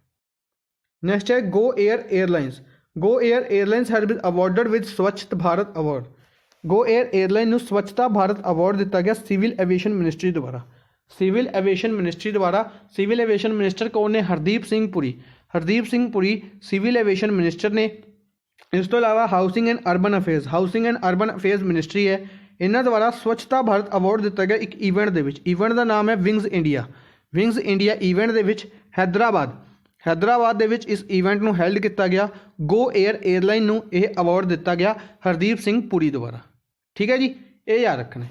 ਨੈਕਸਟ ਹੈ Go Air airlines. Go Air airlines had been awarded with Swachh Bharat award. Go Air airline ਨੂੰ ਸਵੱਛਤਾ ਭਾਰਤ ਅਵਾਰਡ ਦਿੱਤਾ ਗਿਆ ਸਿਵਲ ਐਵੀਏਸ਼ਨ ਮਿਨਿਸਟਰੀ ਦੁਆਰਾ। ਸਿਵਲ ਐਵੀਏਸ਼ਨ ਮਿਨਿਸਟਰੀ ਦੁਆਰਾ। ਸਿਵਲ ਐਵੀਏਸ਼ਨ ਮਿਨਿਸਟਰ ਕੌਣ ਨੇ? Hardeep Singh Puri civil aviation minister ਨੇ। ਇਸ ਤੋਂ ਇਲਾਵਾ housing and urban affairs ministry ਹੈ। ਇਹਨਾਂ ਦੁਆਰਾ ਸਵੱਛਤਾ ਭਾਰਤ ਅਵਾਰਡ ਦਿੱਤਾ ਗਿਆ ਇੱਕ ਈਵੈਂਟ ਦੇ ਵਿੱਚ। ਈਵੈਂਟ ਦਾ ਨਾਮ ਹੈ ਵਿੰਗਸ ਇੰਡੀਆ ਈਵੈਂਟ ਦੇ ਵਿੱਚ ਹੈਦਰਾਬਾਦ ਦੇ ਵਿੱਚ ਇਸ ਈਵੈਂਟ ਨੂੰ ਹੈਲਡ ਕੀਤਾ ਗਿਆ। ਗੋ ਏਅਰ ਏਅਰਲਾਈਨ ਨੂੰ ਇਹ ਅਵਾਰਡ ਦਿੱਤਾ ਗਿਆ ਹਰਦੀਪ ਸਿੰਘ ਪੁਰੀ ਦੁਆਰਾ। ਠੀਕ ਹੈ ਜੀ, ਇਹ ਯਾਦ ਰੱਖਣਾ।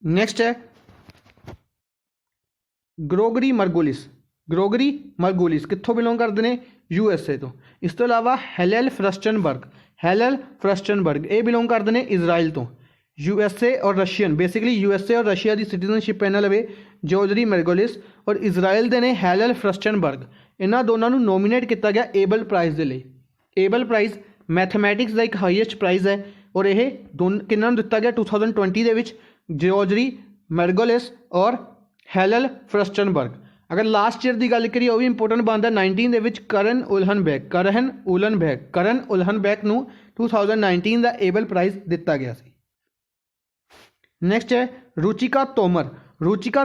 ਨੈਕਸਟ ਹੈ ਗ੍ਰੋਗਰੀ ਮਰਗੁਲਿਸ ਕਿੱਥੋਂ ਬਿਲੋਂਗ ਕਰਦੇ ਨੇ? USA ਤੋਂ। ਇਸ ਤੋਂ ਇਲਾਵਾ ਹੈਲਲ ਫਰਸਟਨਬਰਗ ਇਹ ਬਿਲੋਂਗ ਕਰਦੇ ਨੇ ਇਜ਼ਰਾਈਲ ਤੋਂ। USA ਔਰ ਰਸ਼ੀਅਨ, ਬੇਸਿਕਲੀ USA ਔਰ ਰਸ਼ੀਆ ਦੀ ਸਿਟੀਜ਼ਨਸ਼ਿਪ ਇਹਨਾਂ ਲਵੇ ਜੋਰਜੀ ਮਰਗੁਲਿਸ, ਔਰ ਇਜ਼ਰਾਈਲ ਦੇ ਨੇ ਹੈਲਲ ਫਰਸਟਨਬਰਗ। ਇਹਨਾਂ ਦੋਨਾਂ ਨੂੰ ਨੋਮੀਨੇਟ ਕੀਤਾ ਗਿਆ ਏਬਲ ਪ੍ਰਾਈਜ਼ ਦੇ ਲਈ। ਏਬਲ ਪ੍ਰਾਈਜ਼ मैथमैटिक्स का एक हाईएस्ट प्राइज़ है और यह किन्ना दिता गया 2020 ਦੇ ਵਿੱਚ जियोजरी मैरगोलिस और हैलल फ्रस्टनबर्ग। अगर लास्ट ईयर की गल करिए वह भी इंपोर्टेंट बनता 19 ਦੇ ਵਿੱਚ करन उलहनबैक ਨੂੰ 2019 का एबल प्राइज़ दिता गया ਸੀ। नैक्सट है रुचिका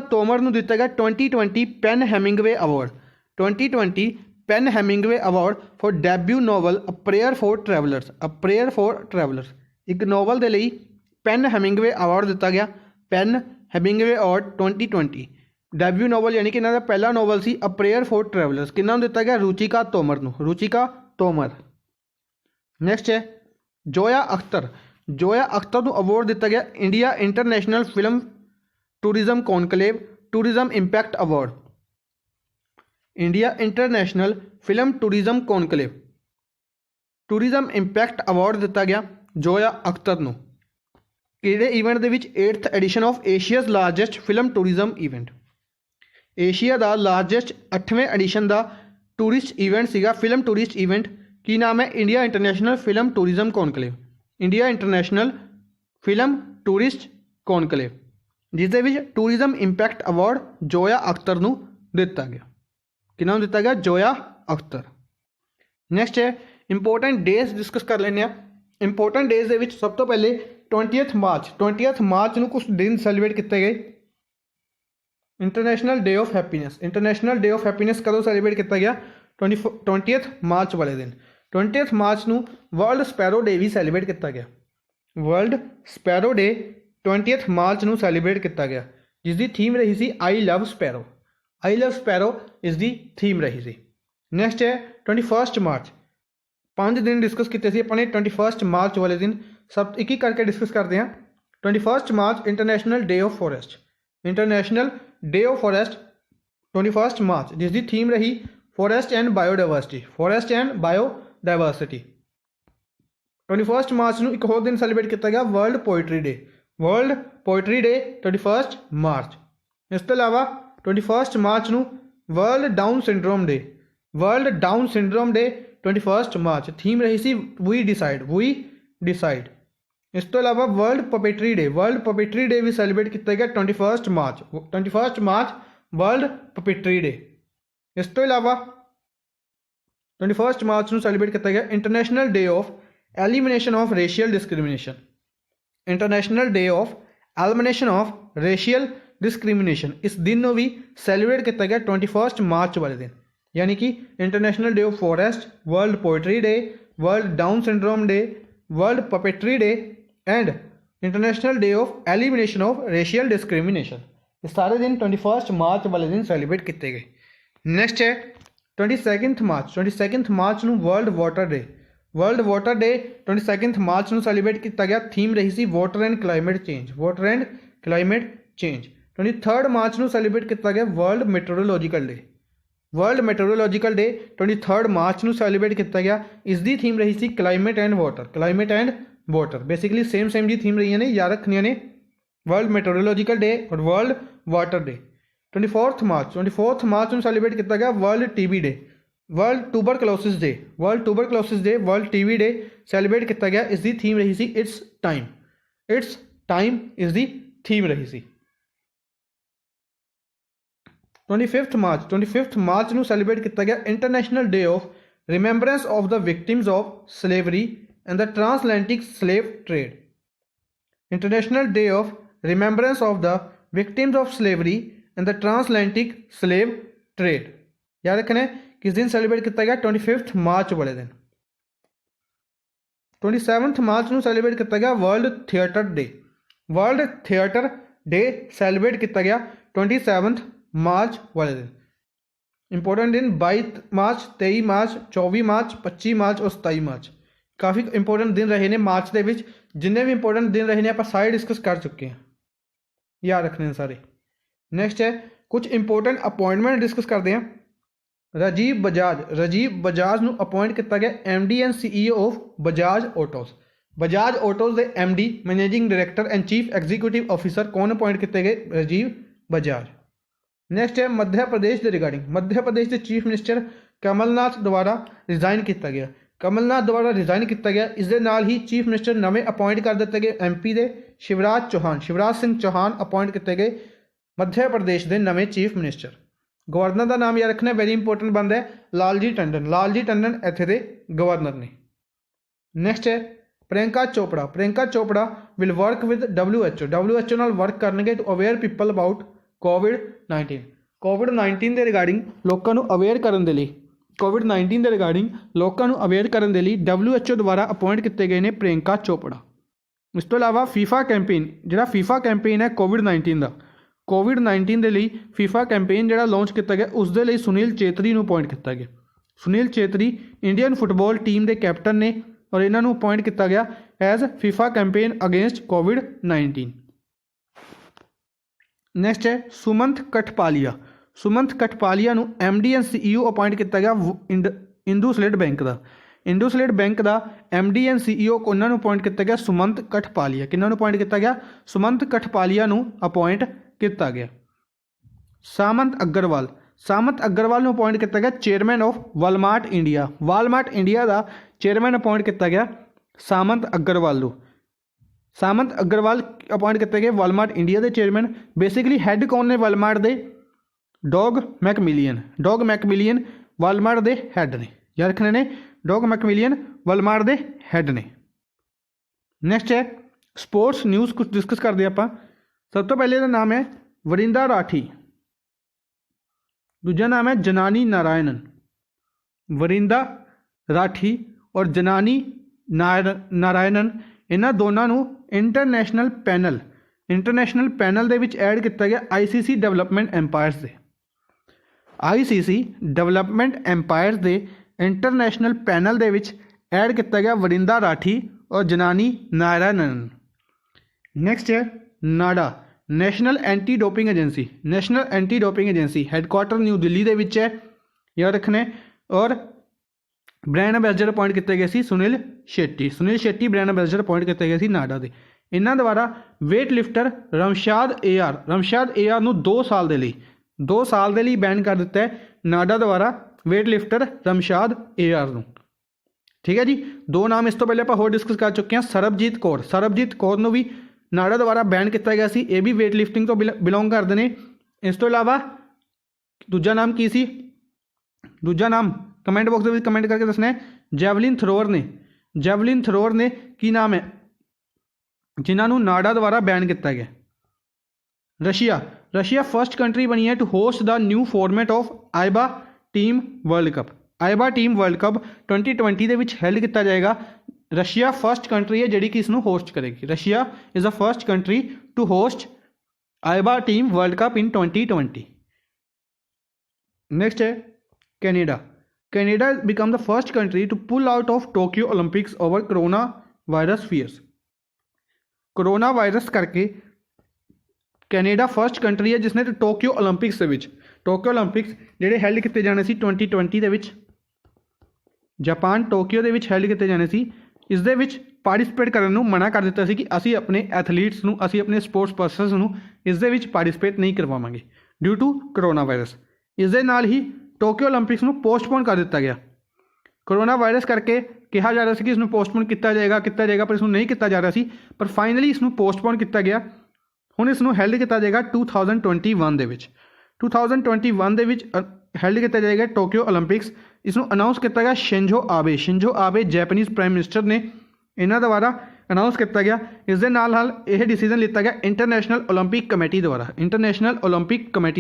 तोमर ਨੂੰ दिता गया 2020 PEN Hemingway award 2020 PEN Hemingway award for debut novel A Prayer for Travellers एक नॉवल के लिए पेन हैमिंगवे अवार्ड दिता गया। PEN Hemingway award 2020 debut novel यानी कि इन्हों का पहला नॉवल सी अ प्रेयर फॉर ट्रैवलर्स किन्ना दिता गया रुचिका तोमर। नैक्सट है जोया अख्तर को अवार्ड दिता गया India international film tourism conclave tourism impact award. India international film tourism conclave tourism impact award दिता गया जोया अख्तर को किहड़े इवेंट के 8th edition of Asia's largest film tourism event. Asia का लार्जेस्ट 8वें एडिशन का टूरिस्ट इवेंट सीगा फिल्म टूरिस्ट इवेंट की नाम है India international film tourism conclave जिसदे विच tourism impact award Zoya Akhtar को दिता गया किन्हों दिता गया जोया अख्तर। नैक्सट है इंपोर्टेंट डेज डिस्कस कर लें। इंपोर्टेंट डेज के सब तो पहले 20th मार्च को कुछ दिन सैलीब्रेट किए गए। इंटरनेशनल डे ऑफ हैप्पीनेस कदों सैलीब्रेट किया गया 20th मार्च वाले दिन। 20th मार्च को वर्ल्ड स्पैरो डे भी सैलीब्रेट किया गया। वर्ल्ड स्पैरो डे 20th मार्च को सैलीब्रेट किया गया जिसकी थीम रही सी आई लव स्पैरो इस दी थीम रही सी। नैक्सट है 21st मार्च 5 दिन डिस्कस किए अपने 21st मार्च वाले दिन सब एक ही करके डिस्कस करते हैं। 21st March international day of forest 21st मार्च जिसकी थीम रही फॉरेस्ट एंड बायोडाइवर्सिटी। 21st मार्च को एक होर दिन सैलीब्रेट किया गया वर्ल्ड पोइट्री डे 21st मार्च। इस तो अलावा 21st मार्च को world down syndrome day 21st मार्च थीम रही सी वी डिसाइड। इस तो अलावा वर्ल्ड पपेट्री डे भी सैलीब्रेट किया गया 21st मार्च वर्ल्ड पपेट्री डे। इस तो अलावा 21st मार्च को सैलीब्रेट किया गया international day of elimination of racial discrimination इस दिन को भी सैलीब्रेट किया गया 21st मार्च वाले दिन। यानी कि international day of forest world poetry day world down syndrome day world puppetry day and international day of elimination of racial discrimination ये सारे दिन 21st मार्च वाले दिन सैलीब्रेट किए गए। नैक्सट है 22nd मार्च को वर्ल्ड वाटर डे 22nd मार्च को सैलीब्रेट किया गया। थीम रही सी water and climate change 23rd March को सैलीब्रेट किया गया world meteorological day 23rd March को सैलीब्रेट किया गया। इसकी थीम रही सी climate and water basically same जी थीम रही ने याद रखनिया ने वर्ल्ड मेट्रोलॉजिकल डे और world water day. 24th March को सैलीब्रेट किया गया world TB day world tuberculosis day world TB day celebrate किया गया। इसकी थीम रही सी इट्स टाइम इसकी थीम रही सी। 25th मार्च को सैलीब्रेट किया गया international day of remembrance of the victims of slavery and the transatlantic slave trade. International day of remembrance of the victims of slavery and the transatlantic slave trade याद रखना किस दिन celebrate किया गया 25th मार्च वाले दिन। 27th मार्च को celebrate किया गया वर्ल्ड थिएटर डे सैलीब्रेट किया गया 27th मार्च वाले दिन। इंपोर्टेंट दिन 22 मार्च 23 मार्च 24 मार्च 25 मार्च और 27 मार्च काफ़ी इंपोर्टेंट दिन रहे ने मार्च के जिन्हें भी इंपोर्टेंट दिन रहे आप सारे डिस्कस कर चुके हैं याद रखने सारे। नैक्सट है कुछ इंपोर्टेंट अपॉइंटमेंट डिस्कस करते हैं। राजीव बजाज को अपॉइंट किया गया MD and CEO of Bajaj autos के MD managing director and chief executive officer कौन अपॉइंट किए गए राजीव बजाज। नैक्सट है मध्य प्रदेश के रिगार्डिंग मध्य प्रदेश के चीफ मिनिस्टर कमलनाथ द्वारा रिजाइन किया गया कमलनाथ द्वारा रिजाइन किया गया। इस दे नाल ही चीफ मिनिस्टर नवे अपॉइंट कर दिते गए MP दे शिवराज सिंह चौहान अपॉइंट किए गए मध्य प्रदेश के नवे चीफ मिनिस्टर। गवर्नर का नाम याद रखना वेरी इंपोर्टेंट बनता है लालजी टंडन इत्थे दे गवर्नर ने। नैक्सट है Priyanka Chopra will work with WHO नाल वर्क करनगे टू अवेयर पीपल अबाउट कोविड-19 के रिगार्डिंग लोगों को अवेयर करने के लिए कोविड-19 के रिगार्डिंग लोगों को अवेयर करने के लिए WHO द्वारा अपॉइंट किए गए हैं प्रियंका चोपड़ा। इस तो इलावा फीफा कैंपेन है कोविड-19 के लिए फीफा कैंपेन जो लॉन्च किया गया उस दे लिए सुनील चेत्री को अपॉइंट किया गया। Sunil Chhetri Indian football team के कैप्टन ने और इन्हों अपॉइंट किया गया एज फीफा कैंपेन अगेंस्ट कोविड-19। नैक्सट है सुमंत कठपालिया को MD एंड CEO अपॉइंट किया गया इंडोसलैंड बैंक का MD एंड CEO को उन्होंने अपॉइंट किया गया सुमंत कठपालिया। किन्होंने अपॉइंट किया गया सुमंत कठपालिया को अपॉइंट किया गया। सामंत अग्रवाल को अपॉइंट किया गया चेयरमैन ऑफ वालमार्ट इंडिया का चेयरमैन अपॉइंट किया गया सामंत अग्रवाल अपॉइंट किए गए वालमार्ट इंडिया के चेयरमैन। बेसिकली हैड कौन ने वालमार्ट के डॉग मैकमिलियन वालमार्ट के हैड ने याद रखने ने डॉग मैकमिलियन वालमार्ट के हैड ने। नैक्सट है स्पोर्ट्स न्यूज़ कुछ डिस्कस करते हैं आप। सब तो पहले का नाम है वरिंदा राठी, दूजा नाम है जनानी नारायणन। वरिंदा राठी और जनानी नारायणन इन्होंने दोनों इंटरनेशनल पैनल दे विच ऐड किया गया ICC डेवलपमेंट एम्पायर्स दे इंटरनेशनल पैनल दे विच ऐड किया गया वरिंदा राठी और जनानी नारायणन। नैक्सट है NADA national anti doping agency headquarter New Delhi दे विच है याद रखने। और ब्रांड अंबैसडर अपॉइंट किए गए Suniel Shetty brand ambassador appoint किए गए नाडा के। इन्हों द्वारा वेट लिफ्टर रमशाद AR नूं 2 साल के लिए बैन कर दिता है नाडा द्वारा वेट लिफ्टर रमशाद AR नूं। ठीक है जी, 2 नाम इस तो पहले आप होर डिस्कस कर चुके हैं। सरबजीत कौर नूं भी नाडा द्वारा बैन किया गया सी, ये भी वेट लिफ्टिंग तो बिलोंग करते हैं। इस तो इलावा दूजा नाम की सी, दूजा नाम कमेंट बॉक्स में कमेंट करके दसना है। जैवलिन थ्रोअर ने की नाम है जिन्होंने नाडा द्वारा बैन किया गया। रशिया फर्स्ट कंट्री बनी है to host the new format of AIBA team world cup 2020 के हैल्ड किया जाएगा। रशिया फर्स्ट कंट्री है जिहड़ी कि इसनूं होस्ट करेगी। Russia is the first country to host AIBA team world cup in 2020। Next है Canada become the first country to pull out of Tokyo Olympics over corona virus fears. Corona virus करके Canada first country है जिसने Tokyo Olympics जिहड़े held किए जाने सी 2020 दे विच जापान टोक्यो दे विच हैल्ड किए जाने सी, इस दे विच पार्टिसिपेट करने नूं मना कर दिता सी कि असी अपने एथलीट्स नूं असी अपने स्पोर्ट्स पर्सनस नूं इस दे विच पार्टिसिपेट नहीं करवावांगे ड्यू टू कोरोना वायरस। इस दे नाल ही टोक्यो ओलंपिक्स नूं पोस्टपोन कर दिता गया। कोरोना वायरस करके कहा जा रहा है कि इसनूं पोस्टपोन किया जाएगा पर इसनूं नहीं किया जा रहा सी, पर फाइनली इसनूं पोस्टपोन किया गया। हुण इसनूं हैल्ड किया जाएगा 2021 दे विच 2021 दे विच हैल्ड किया जाएगा टोक्यो ओलंपिक्स। इसनूं अनाउंस किया गया Shinzo Abe Japanese prime minister ने इन्हां द्वारा अनाउंस किया गया। इस दे नाल यह डिसीजन लिया गया इंटरनेशनल ओलंपिक कमेटी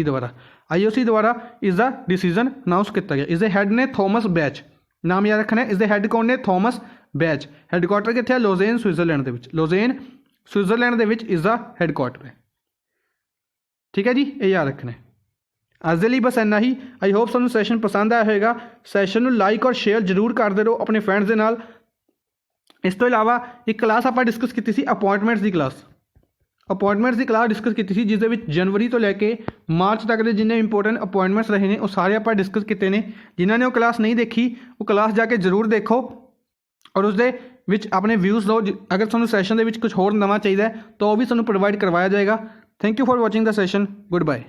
द्वारा IOC द्वारा इसका डिसीजन अनाउंस किया गया। इसके हैड ने थॉमस बैच, नाम याद रखना है। इसके हैड कौन ने? Thomas batch. हैडकुआटर कित्थे? लोजेन स्विट्जरलैंड दे विच इसका हैडकुआटर है। ठीक है जी, ये याद रखना है। अज के लिए बस इन्ना ही। आई होप तुहानूं सैशन पसंद आया होगा। सैशन नूं लाइक और शेयर जरूर करते रहो अपने फ्रेंड्स के नाल। इस तो इलावा एक क्लास आप डिस्कस की थी अपॉइंटमेंट्स की क्लास डिस्कस की थी, जिसदे विच जनवरी तो लैके मार्च तक के जिन्ने इंपोर्टेंट अपॉइंटमेंट्स रहे हैं वो सारे आप डिस्कस किए हैं। जिन्होंने वो क्लास नहीं देखी वो क्लास जाके जरूर देखो और उसदे विच अपने व्यूज़ दो। अगर तुहानूं सैशन दे विच कुछ होर नवां चाहिए तो भी तुहानूं प्रोवाइड करवाया जाएगा। Thank you for watching the session. Good bye.